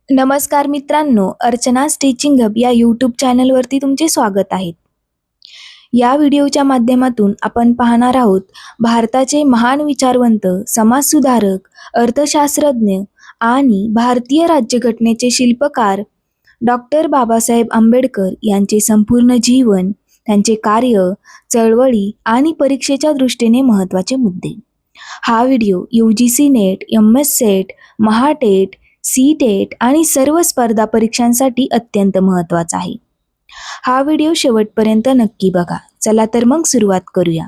नमस्कार मित्रांनो, Archana stitching hub या यूट्यूब चॅनलवरती तुमचे स्वागत आहे. या व्हिडिओच्या माध्यमातून आपण पाहणार आहोत भारताचे महान विचारवंत, समाजसुधारक, अर्थशास्त्रज्ञ आणि भारतीय राज्यघटनेचे शिल्पकार डॉक्टर बाबासाहेब आंबेडकर यांचे संपूर्ण जीवन, त्यांचे कार्य, चळवळी आणि परीक्षेच्या दृष्टीने महत्त्वाचे मुद्दे. हा video UGC NET, MS SET, MahaTET, CTET आणि सर्व स्पर्धा परीक्षांसाठी अत्यंत महत्त्वाचा आहे. हा व्हिडिओ शेवटपर्यंत नक्की बघा. चला तर मग सुरुवात करूया.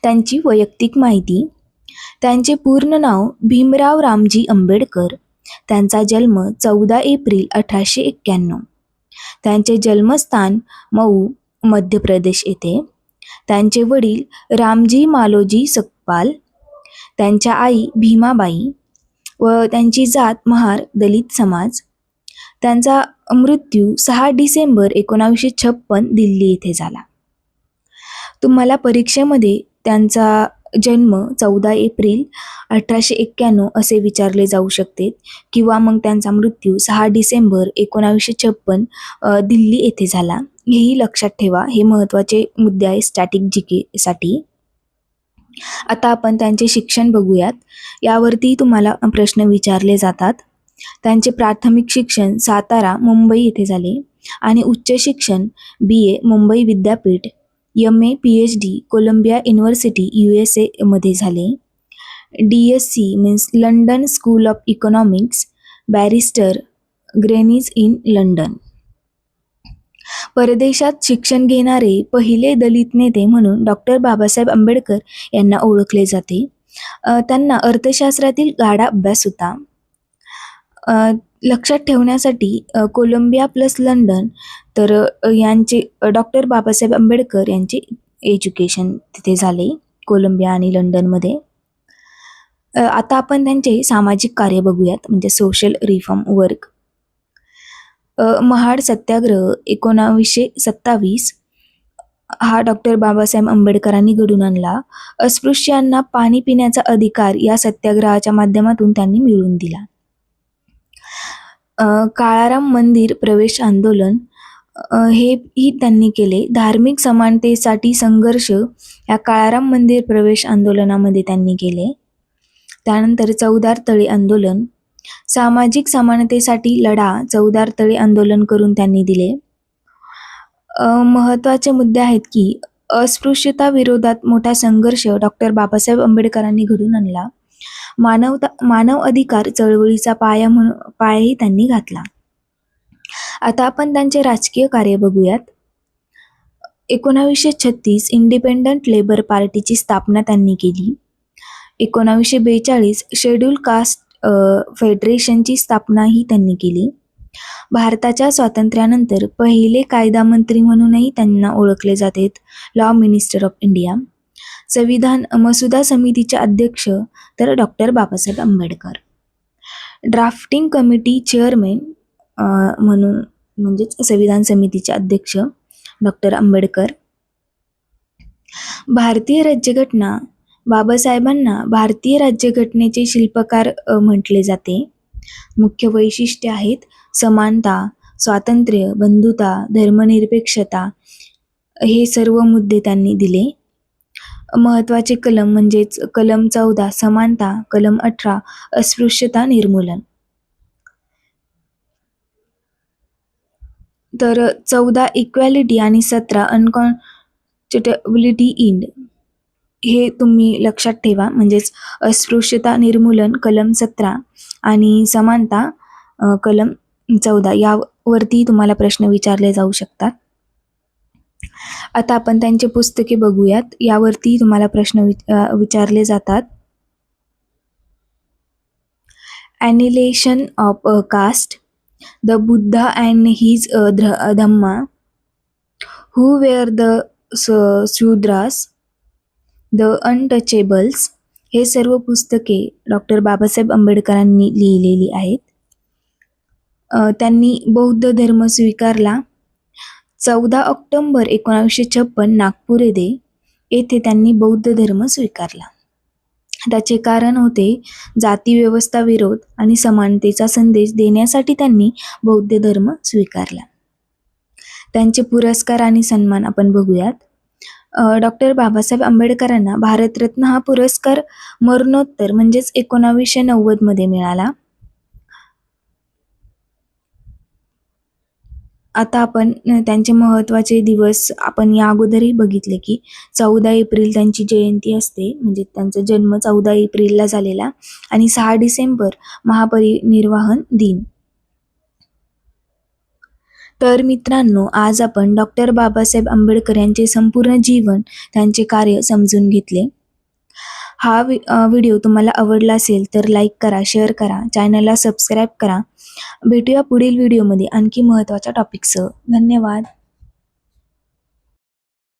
त्यांची वैयक्तिक माहिती. त्यांचे पूर्ण नाव भीमराव रामजी आंबेडकर. त्यांचा जन्म 14 एप्रिल 1891. त्यांचे जन्मस्थान मऊ, मध्य प्रदेश येथे. त्यांचे वडील रामजी मालोजी सकपाल. त्यांच्या आई भीमाबाई व त्यांची जात महार, दलित समाज. त्यांचा मृत्यू 6 डिसेंबर 1956 दिल्ली येथे झाला. तुम्हाला परीक्षेमध्ये त्यांचा जन्म 14 एप्रिल 1891 असे विचारले जाऊ शकते किंवा मग त्यांचा मृत्यू 6 डिसेंबर 1956 दिल्ली येथे झाला. हेही लक्षात ठेवा. हे महत्त्वाचे मुद्दे आहे स्टॅटिक GK साठी. आता आपण त्यांचे शिक्षण बघूयात. यावरती तुम्हाला प्रश्न विचारले जातात. त्यांचे प्राथमिक शिक्षण सातारा, मुंबई येथे झाले आणि उच्च शिक्षण BA मुंबई विद्यापीठ, MA PhD Columbia university USA मध्ये झाले. DSc means London school of economics, barrister, Gray's Inn in London. परदेशात शिक्षण घेणारे पहिले दलित नेते म्हणून डॉक्टर बाबासाहेब आंबेडकर यांना ओळखले जाते. त्यांना अर्थशास्त्रातील गाढा अभ्यास होता. लक्षात ठेवण्यासाठी कोलंबिया प्लस लंडन, तर यांचे डॉक्टर बाबासाहेब आंबेडकर यांचे एज्युकेशन तिथे झाले कोलंबिया आणि लंडनमध्ये. आता आपण त्यांचे सामाजिक कार्य बघूयात, म्हणजे सोशल रिफॉर्म वर्क. महाड सत्याग्रह 1927 हा डॉक्टर बाबासाहेब आंबेडकरांनी घडून आणला. अस्पृश्यांना पाणी पिण्याचा अधिकार या सत्याग्रहाच्या माध्यमातून त्यांनी मिळवून दिला. काळाराम मंदिर प्रवेश आंदोलन हेही त्यांनी केले. धार्मिक समानतेसाठी संघर्ष या काळाराम मंदिर प्रवेश आंदोलनामध्ये त्यांनी केले. त्यानंतर चौदार तळे आंदोलन, सामाजिक समानतेसाठी लढा, चौदार तळे आंदोलन करून त्यांनी दिले. महत्त्वाचे मुद्दे आहेत की अस्पृश्यता विरोधात मोठा संघर्ष डॉक्टर बाबासाहेब आंबेडकरांनी घडून आणला. मानव अधिकार चळवळीचा पायाही त्यांनी घातला. आता आपण त्यांचे राजकीय कार्य बघूयात. 1936 इंडिपेंडंट लेबर पार्टीची स्थापना त्यांनी केली. 1942 शेड्यूल कास्ट फेडरेशनची स्थापनाही त्यांनी केली. भारताच्या स्वातंत्र्यानंतर पहिले कायदा मंत्री म्हणूनही त्यांना ओळखले जाते, लॉ मिनिस्टर ऑफ इंडिया. संविधान मसुदा समितीचे अध्यक्ष तर doctor Babasaheb Ambedkar. Drafting committee chairman म्हणून, म्हणजेच संविधान समितीचे अध्यक्ष डॉक्टर आंबेडकर. भारतीय राज्यघटना, बाबासाहेबांना भारतीय राज्यघटनेचे शिल्पकार म्हटले जाते. मुख्य वैशिष्ट्ये आहेत समानता, स्वातंत्र्य, बंधुता, धर्मनिरपेक्षता, हे सर्व मुद्दे त्यांनी दिले. महत्त्वाचे कलम म्हणजेच कलम 14 समानता, कलम 18 अस्पृश्यता निर्मूलन. तर 14 इक्वॅलिटी आणि 17 अनकॉन्स्टिट्युटेबिलिटी इंड हे तुम्ही लक्षात ठेवा. म्हणजेच अस्पृश्यता निर्मूलन कलम 17 आणि समानता कलम 14 यावरती तुम्हाला प्रश्न विचारले जाऊ शकतात. आता आपण त्यांचे पुस्तके बघूयात. यावरती तुम्हाला प्रश्न विचारले जातात. Annihilation of caste, the Buddha and his Dhamma, who were the Shudras, the untouchables, हे सर्व पुस्तके डॉक्टर बाबासाहेब आंबेडकरांनी लिहिलेली आहेत. त्यांनी बौद्ध धर्म स्वीकारला. 14 ऑक्टोबर 1956 नागपूर येथे त्यांनी बौद्ध धर्म स्वीकारला. त्याचे कारण होते जाती व्यवस्था विरोध आणि समानतेचा संदेश देण्यासाठी त्यांनी बौद्ध धर्म स्वीकारला. त्यांचे पुरस्कार आणि सन्मान आपण बघूयात. डॉक्टर बाबासाहेब आंबेडकरांना भारतरत्न हा पुरस्कार मरणोत्तर म्हणजेच 1990 मध्ये मिळाला. आता आपण त्यांचे महत्त्वाचे दिवस आपण या अगोदरही बघितले की 14 एप्रिल त्यांची जयंती असते, म्हणजे त्यांचा जन्म 14 एप्रिलला झालेला, आणि 6 डिसेंबर महापरिनिर्वाण दिन. तर मित्रांनो, आज आपण डॉक्टर बाबासाहेब आंबेडकर यांचे संपूर्ण जीवन, त्यांचे कार्य समजून घेतले. हा व्हिडिओ तुम्हाला आवडला असेल तर लाईक करा, शेअर करा, चॅनलला सबस्क्राईब करा. भेटूया पुढील व्हिडिओमध्ये आणखी महत्त्वाच्या टॉपिकसह. धन्यवाद.